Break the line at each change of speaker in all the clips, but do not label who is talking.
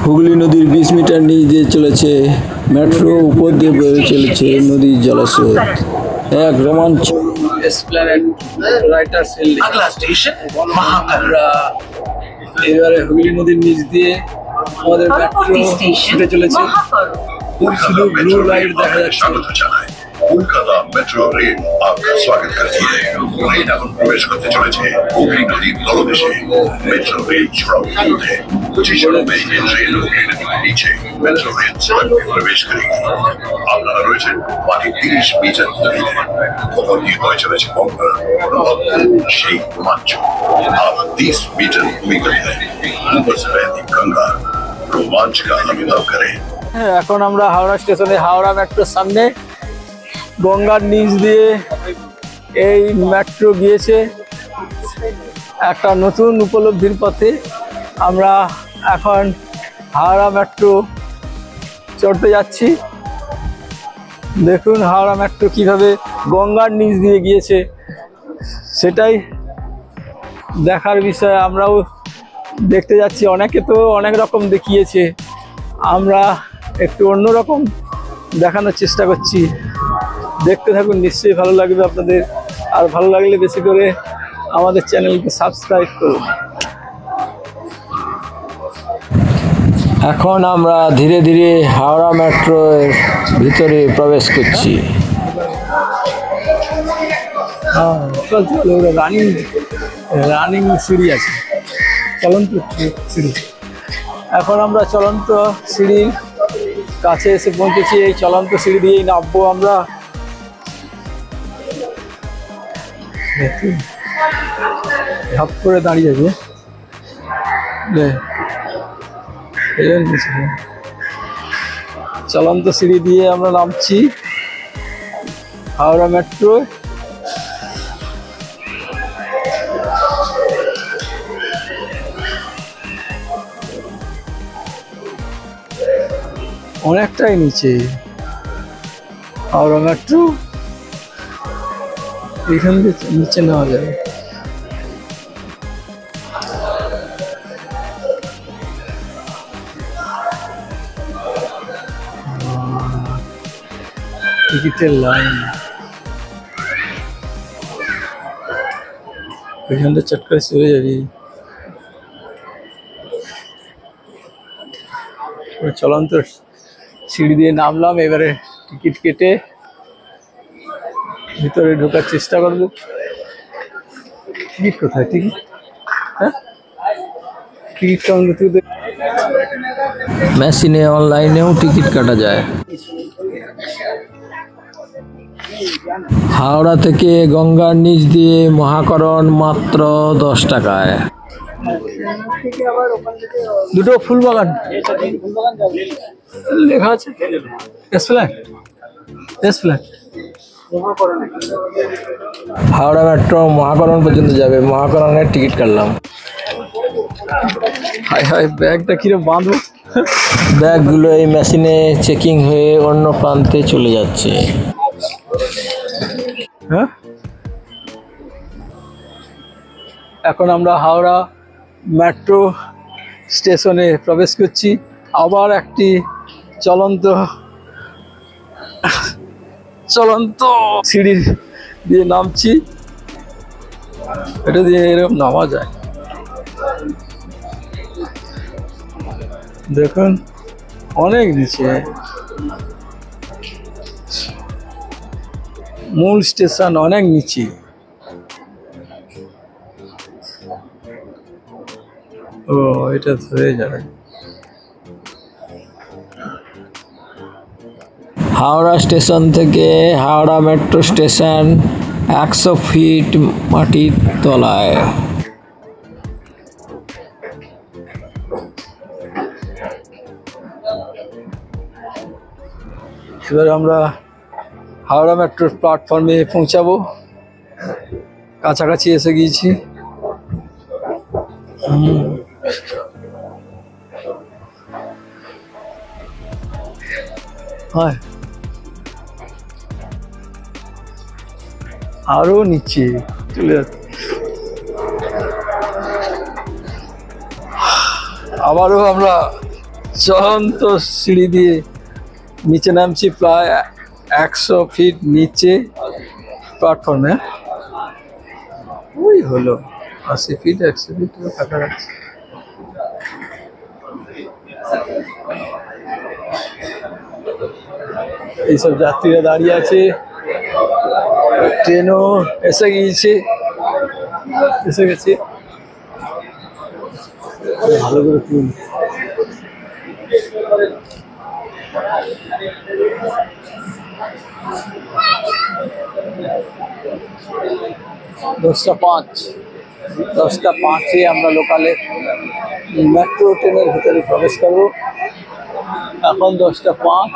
হুগলি নদীর 20 মিটার নিচ দিয়ে চলেছে মেট্রো, উপর দিয়ে বয়ে চলেছে নদীর জলাস্রোত। এক রোমাঞ্চ। এবারে হুগলি নদীর নিচ দিয়ে আমাদের মেট্রো ছুটে চলেছে, শুধু ব্লু লাইট দেখা যাচ্ছে।
কলকাতা মেট্রো রেল আপনার স্বাগত করছে। ট্রেন এখন প্রবেশ করতে চলেছে হুগলি নদীর তলদেশে। মেট্রো রেল সুরঙ্গ মধ্যে 25 মেরিডিয়ান রেল হুগলি নদীর নিচে মেট্রো রেল সুরঙ্গে প্রবেশ করে আপনারা রয়েছেন বাকি 30 মিটার দূরে। ওপর দিয়ে বয়ে চলেছে গঙ্গা, অনুভব সেই রোমাঞ্চ। आप 30 मीटर निकल गए, ऊपर से बहती गंगा, रोमांच का अनुभव करें।
এখন আমরা হাওড়া স্টেশনে, হাওড়া মেট্রোর সামনে। গঙ্গার নিচ দিয়ে এই মেট্রো গিয়েছে একটা নতুন উপলব্ধির পথে। আমরা এখন হাওড়া মেট্রো চড়তে যাচ্ছি। দেখুন হাওড়া মেট্রো কিভাবে গঙ্গার নিচ দিয়ে গিয়েছে, সেটাই দেখার বিষয়। আমরাও দেখতে যাচ্ছি। অনেকে তো অনেক রকম দেখিয়েছে, আমরা একটু অন্যরকম দেখানোর চেষ্টা করছি। দেখতে থাকুন, নিশ্চয়ই ভালো লাগবে আপনাদের। আর ভালো লাগলে বেশি করে আমাদের চ্যানেলকে সাবস্ক্রাইব করুন। এখন আমরা ধীরে ধীরে হাওড়া মেট্রোর ভিতরে প্রবেশ করছি। রানিং সিঁড়ি আছে, চলন্ত সিঁড়ি। এখন আমরা চলন্ত সিঁড়ির কাছে এসে পৌঁছেছি। এই চলন্ত সিঁড়ি দিয়েই নামবো আমরা। ঝাপ করে দাঁড়িয়ে যাবে। চলন্ত সিঁড়ি দিয়ে আমরা নামছি হাওড়া মেট্রো। অনেকটাই নিচে হাওড়া মেট্রো, এখান থেকে নিচে নেওয়া যাবে। টিকিটের লাইন, ওইখানটা চট করে চলে যাবি। চলন্ত সিঁড়ি দিয়ে নামলাম, এবারে টিকিট কেটে ভিতরে ঢোকার চেষ্টা করবো। টিকিট কোথায়? টিকিট, হ্যাঁ টিকিট কাউন্টার মেশিনে, অনলাইনেও টিকিট কাটা যায়। হাওড়া থেকে গঙ্গার নিচ দিয়ে মহাকরণ মাত্র 10 টাকায়। দুটো ফুলবাগান লেখা আছে। হাওড়া মেট্রো মহাকরণ পর্যন্ত যাবে, মহাকরণের টিকিট কাটলাম। হায় হায়, ব্যাগটা কিরম বাঁধবো। ব্যাগগুলো এই মেশিনে চেকিং হয়ে অন্য প্রান্তে চলে যাচ্ছে। হ্যাঁ, এখন আমরা হাওড়া মেট্রো স্টেশনে প্রবেশ করছি। আবার একটি চলন্ত সিঁড়ি দিয়ে নামছি। এটা দিয়ে এরকম নামা যায়। দেখুন অনেক নিচে, মূল স্টেশন অনেক নিচে। ও, এটা ধরে যাবে। হাওড়া স্টেশন থেকে হাওড়া মেট্রো স্টেশন 100 ফিট মাটির তলায়। এবার আমরা হাওড়া মেট্রোর প্ল্যাটফর্মে পৌঁছাবো। কাছাকাছি এসে গিয়েছি। হয় আরো নিচে চলে যাচ্ছে। আবারও আমরা চলন্ত সিঁড়ি দিয়ে নিচে নামছি, প্রায় 100 ফিট নিচে প্ল্যাটফর্মে। ওই হলো 80 ফিট 100 ফিট কাছাকাছি। এইসব যাত্রীরা দাঁড়িয়ে আছে, ট্রেনও এসে গেছে। ভালো করে তুল। দশটা 5 আমরা লোকালে মেট্রো ট্রেনের ভিতরে প্রবেশ করব। এখন 10টা 5,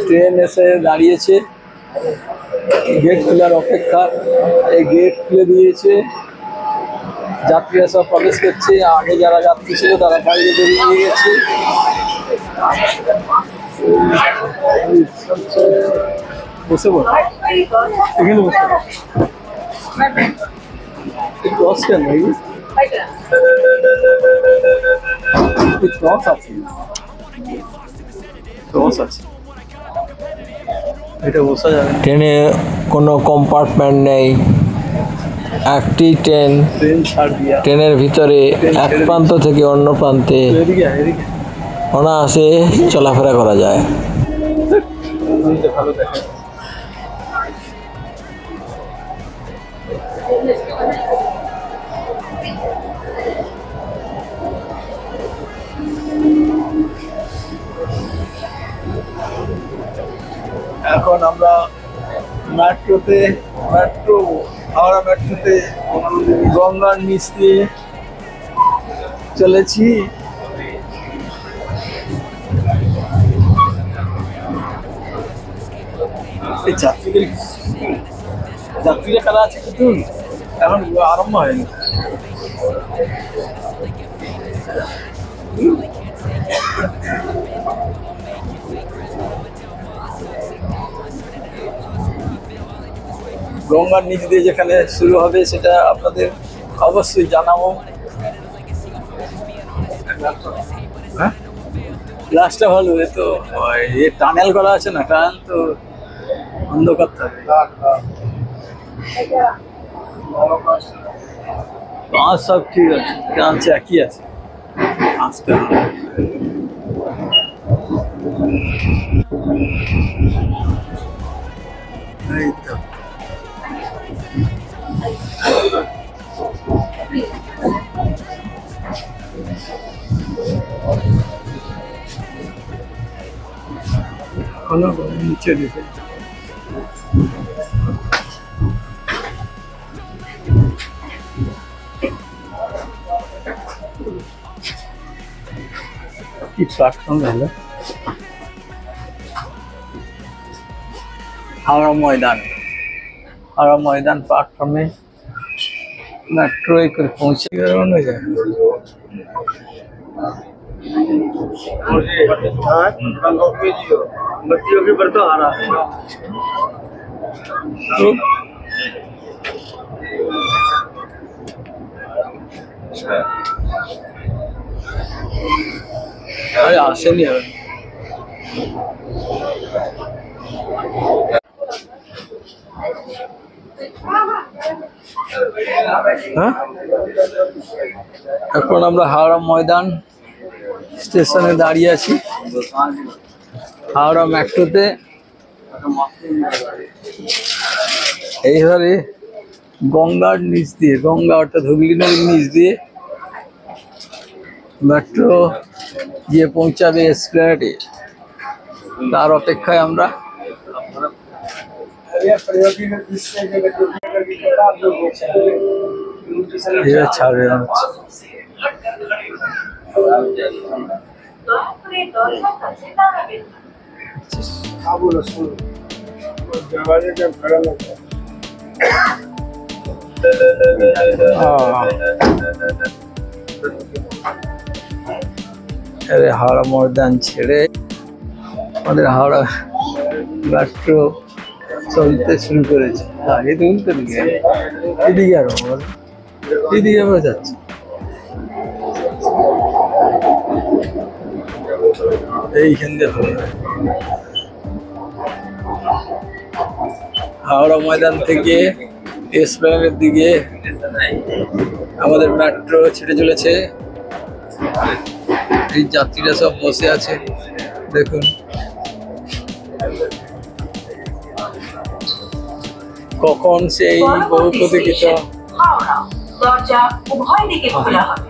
ট্রেন এসে দাঁড়িয়েছে, গেট খোলার অপেক্ষা। এই গেট খুলে দিয়েছে, যাত্রীরা সব প্রবেশ করছে। আগে যারা যাত্রী ছিল তারা বাইরে বেরিয়ে গেছে। বসে পড়, এখানে বসে ক্রস কেন ক্রস আছে, এটা বসা যাবে না।
ট্রেনে কোনো কম্পার্টমেন্ট নেই, একটি ট্রেন।
ছাড় দিয়া
ট্রেনের ভিতরে এক প্রান্ত থেকে অন্য প্রান্তে অনায়াসে চলাফেরা করা যায়।
ভালো দেখা এখন আমরা হাওড়া মেট্রোতে গঙ্গার নিচ দিয়ে চলেছি। এই যাত্রীরা কারা আছে কিন্তু এখন আরম্ভ হয়নি। গঙ্গার নিচ দিয়ে যেখানে শুরু হবে সেটা আপনাদের অবশ্যই জানাবো। হ্যাঁ, গ্লাসটা ভালো। এ তো টানেল করা আছে না, টানেল তো অন্ধকার থাকে। সব ঠিক আছে, কাঁচ একই আছে, আসতে হবে। এই তো নিচে দিতে কি প্ল্যাটফর্ম হলো? হাওড়া ময়দান প্ল্যাটফর্মে मेट्रो कर पहुंचे हो जाए। बच्चियों के ऊपर तो आ रहा है अरे आसे नहीं है। এখন আমরা হাওড়া ময়দান স্টেশনে দাঁড়িয়ে আছি, হাওড়া মেট্রোতে। এইভাবে গঙ্গার নিচ দিয়ে, গঙ্গা অর্থাৎ হুগলি নদীর নিচ দিয়ে মেট্রো গিয়ে পৌঁছাবে এসপ্ল্যানেডে, তার অপেক্ষায় আমরা। ছাড়বে হাওড়া ময়দান ছেড়ে আমাদের হাওড়া মেট্রো চলতে শুরু করেছে। এদিকে উল্টো দিকে, এদিকে আরো এদিকে আমরা যাচ্ছি। এইখান দিয়ে হাওড়া ময়দান থেকে এসপ্ল্যানেডের দিকে আমাদের মেট্রো ছেড়ে চলেছে। এই যাত্রীরা সব বসে আছে, দেখুন। কখন সেই বহু প্রতীক্ষিত
হাওড়া দরজা উভয় দিকে খোলা হবে।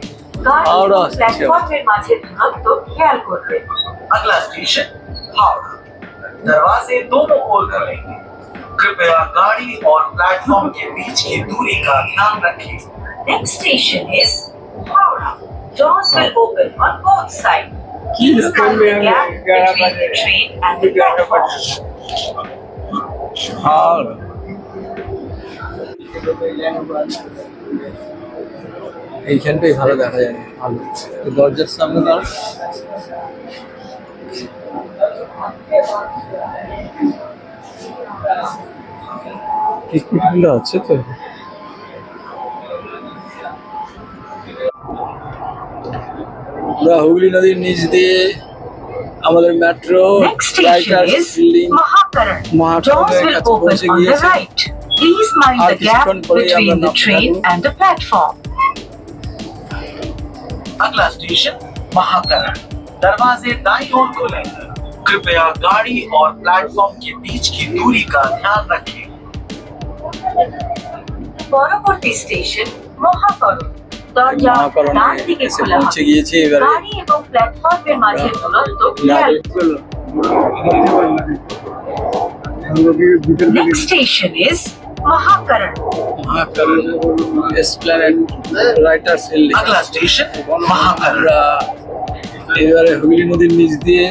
হাওড়া
গাড়ি প্ল্যাটফর্মের মাঝে দূরত্ব খেয়াল করবেন।
अगला स्टेशन हावड़ा। दरवाजे दोनों ओर खुलेंगे। कृपया गाड़ी और प्लेटफॉर्म के बीच की दूरी का ध्यान रखें।
Next station is Howrah. Doors will open on both sides. Please mind the gap between the train and the platform.
Howrah এইখানটাই ভালো দেখা যায়, ভালো দরজার সামনে দাও। টিকিটগুলো আছে তো। আমরা হুগলি নদীর নিচ দিয়ে আমাদের metro
Next station is
building
Mahakaran.
Mahakaran
Doors will
কাছে
open
পৌঁছে
on the
গিয়েছি।
right. Please mind
আর
the gap
কিছুক্ষণ পরেই আমরা
between the
নামতে
train
থাকবো।
and the platform.
अगला स्टेशन महाकरण। दरवाजे दाईं ओर खुलेंगे। कृपया गाड़ी और प्लेटफॉर्म के बीच की दूरी का ध्यान रखें।
পরবর্তী স্টেশন মহাকরণ। দরজা
মহাকরণে
ডান দিকে
এসে
খোলা
পৌঁছে
হবে।
গিয়েছি এবারে।
গাড়ি এবং প্ল্যাটফর্মের মাঝে দূরত্ব খেয়াল করবেন। Next station is Mahakaran.
Mahakaran Esplanade Writers Building.
अगला स्टेशन महाकरण।
আমরা এবারে হুগলি নদীর নিচ দিয়ে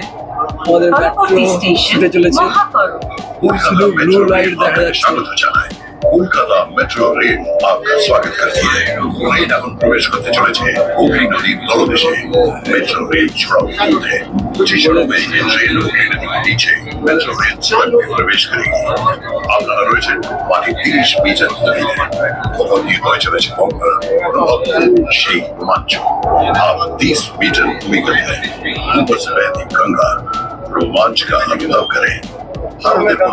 আমাদের মেট্রো
পরবর্তী স্টেশন
ছুটে চলেছে।
মহাকরণ।
শুধু ব্লু লাইট দেখা যাচ্ছে।
স্বাগত জানায় কলকাতা মেট্রো রেল আপনার স্বাগত করছে। ট্রেন এখন প্রবেশ করতে চলেছে হুগলি নদীর তলদেশে। মেট্রো রেল সড়ক খুলতে 25 में ये ट्रेन হুগলি নদীর নিচে মেট্রো রেল सड़क में प्रवेश करेगी। আপনারা রয়েছেন মাটি 30 মিটার দূরে। কখন দিয়ে হয়ে চলেছে গঙ্গা অনুভব সেই রোমাঞ্চ। आप 30 मीटर दूरी पर हैं। ऊपर से बहती गंगा रोमांच का अनुभव करें। हर देखो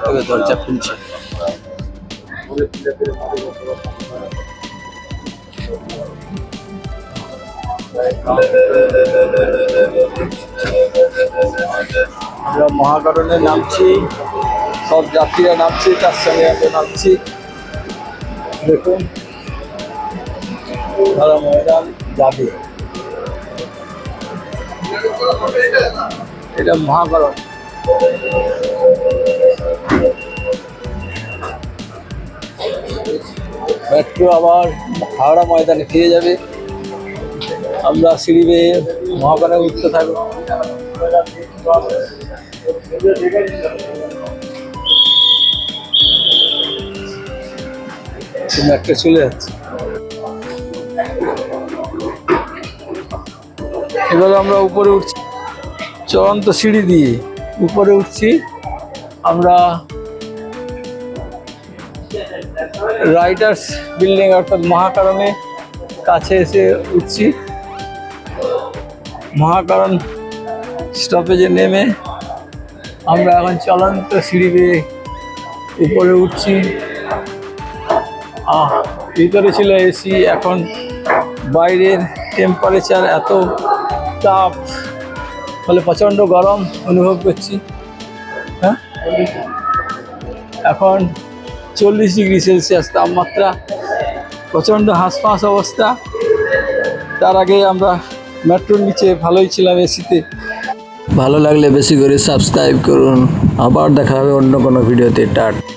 তবে দরজা খুলছে। আমরা মহাকরণে নামছি, সব যাত্রীরা নামছি, তার সঙ্গে আমরা নামছি। দেখুন হাওড়া ময়দান যাবে, এটা মহাকরণ। মেট্রো আবার হাওড়া ময়দানে ফিরে যাবে। আমরা সিঁড়ি বেয়ে মহাকরণে উঠতে থাকবো। মেট্রো চলে যাচ্ছে। এবার আমরা উপরে উঠছি, চলন্ত সিঁড়ি দিয়ে উপরে উঠছি। আমরা রাইটার্স বিল্ডিং অর্থাৎ মহাকরণে কাছে এসে উঠছি। মহাকরণ স্টপেজে নেমে আমরা এখন চলন্ত সিঁড়ি বেয়ে উপরে উঠছি। ভিতরে ছিল এসি, এখন বাইরের টেম্পারেচার এত তাপ, ফলে প্রচণ্ড গরম অনুভব করছি। হ্যাঁ, এখন 40 ডিগ্রি সেলসিয়াস তাপমাত্রা, প্রচণ্ড হাঁসফাঁস অবস্থা। তার আগে আমরা মেট্রোর নিচে ভালোই ছিলাম এসিতে।
ভালো লাগলে বেশি করে সাবস্ক্রাইব করুন। আবার দেখা হবে অন্য কোনো ভিডিওতে। টাটা।